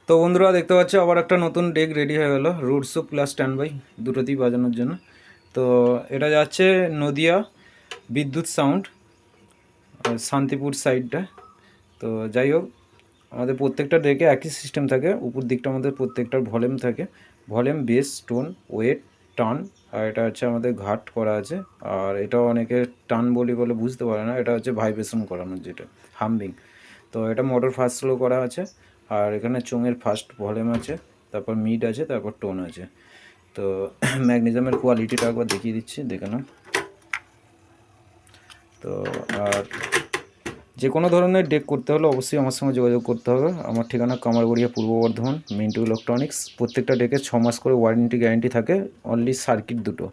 তো বন্ধুরা দেখতে পাচ্ছ আবার একটা নতুন ডেক রেডি হয়ে গেল রুটসো প্লাস স্ট্যান্ড বাই দুটোতেই বাজানোর জন্য। তো এটা যাচ্ছে নদিয়া বিদ্যুৎ সাউন্ড শান্তিপুর সাইডটা। তো যাই হোক, আমাদের প্রত্যেকটা ডেকে একই সিস্টেম থাকে। উপর দিকটা আমাদের প্রত্যেকটার ভলিউম থাকে, ভলিউম, বেস, টোন, ওয়েট, টান। আর এটা হচ্ছে আমাদের ঘাট করা আছে। আর এটাও অনেকে টান বলে বুঝতে পারে না, এটা হচ্ছে ভাইব্রেশন করানোর, যেটা হামবিং। তো এটা মোটর ফার্স্ট স্লো করা আছে। আর এখানে চোঙের ফার্স্ট ভলিউম আছে, তারপর মিড আছে, তারপর টোন আছে। তো ম্যাগনেজমের কোয়ালিটিটা একবার দেখিয়ে দিচ্ছি, দেখে নাও। তো আর যে কোনো ধরনের ডেক করতে হলে অবশ্যই আমার সঙ্গে যোগাযোগ করতে হবে। আমার ঠিকানা কামারগড়িয়া, পূর্ব বর্ধমান, মিন্টু ইলেকট্রনিক্স। প্রত্যেকটা ডেকে 6 মাস করে ওয়ারেন্টি গ্যারেন্টি থাকে। অনলি সার্কিট দুটো,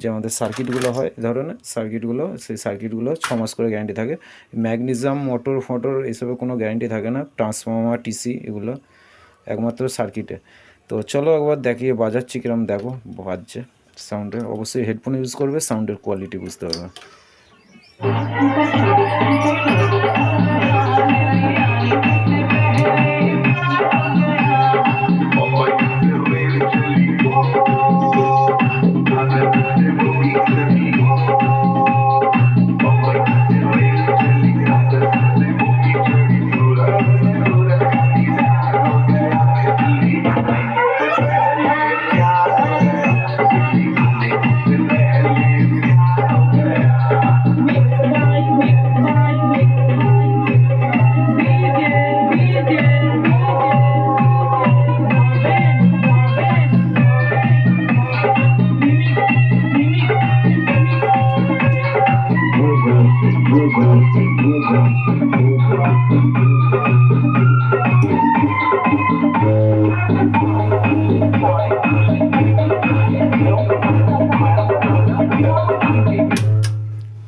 যে আমাদের সার্কিটগুলো হয় এ ধরনের সার্কিটগুলো, সেই সার্কিটগুলো 6 মাস করে গ্যারেন্টি থাকে। ম্যাগনেজম মোটর ফোটর এসবে কোনো গ্যারেন্টি থাকে না, ট্রান্সফর্মার, টিসি, এগুলো একমাত্র সার্কিটে। তো চলো একবার দেখিয়ে বাজাচ্ছি কিরম, দেখো বাজছে সাউন্ডে। অবশ্যই হেডফোন ইউজ করবে, সাউন্ডের কোয়ালিটি বুঝতে পারবে।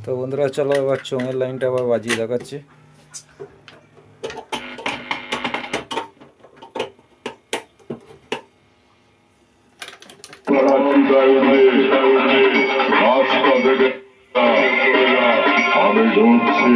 তো বন্ধুরা চলো এবার চোঙের লাইনটা আবার বাজিয়ে দেখাচ্ছি। আমি ঢুকছি।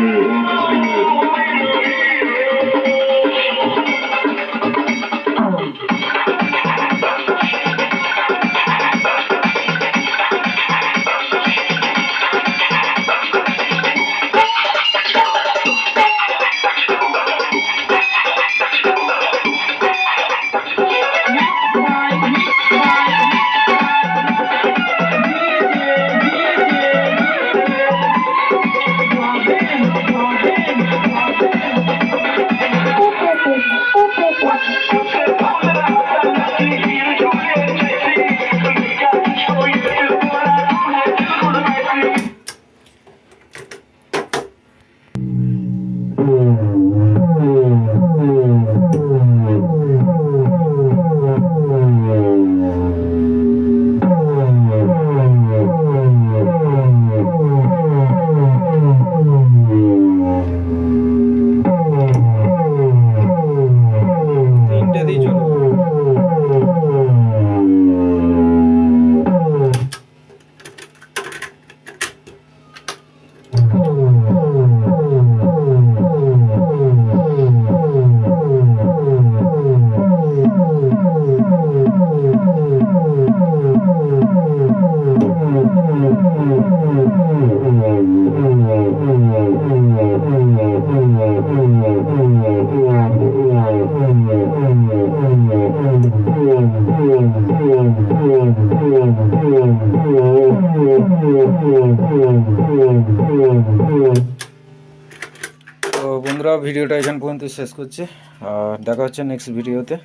তো বন্ধুরা ভিডিওটা এখান পর্যন্ত শেষ করছি, আর দেখা হচ্ছে নেক্সট ভিডিওতে।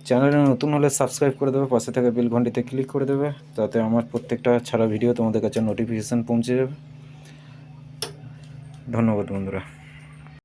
চ্যানেলে নতুন হলে সাবস্ক্রাইব করে দেবে, পাশে থাকা বেল ঘন্টিতে ক্লিক করে দেবে, তাতে আমার প্রত্যেকটা ছাড়া ভিডিও তোমাদের কাছে নোটিফিকেশান পৌঁছে যাবে। ধন্যবাদ বন্ধুরা।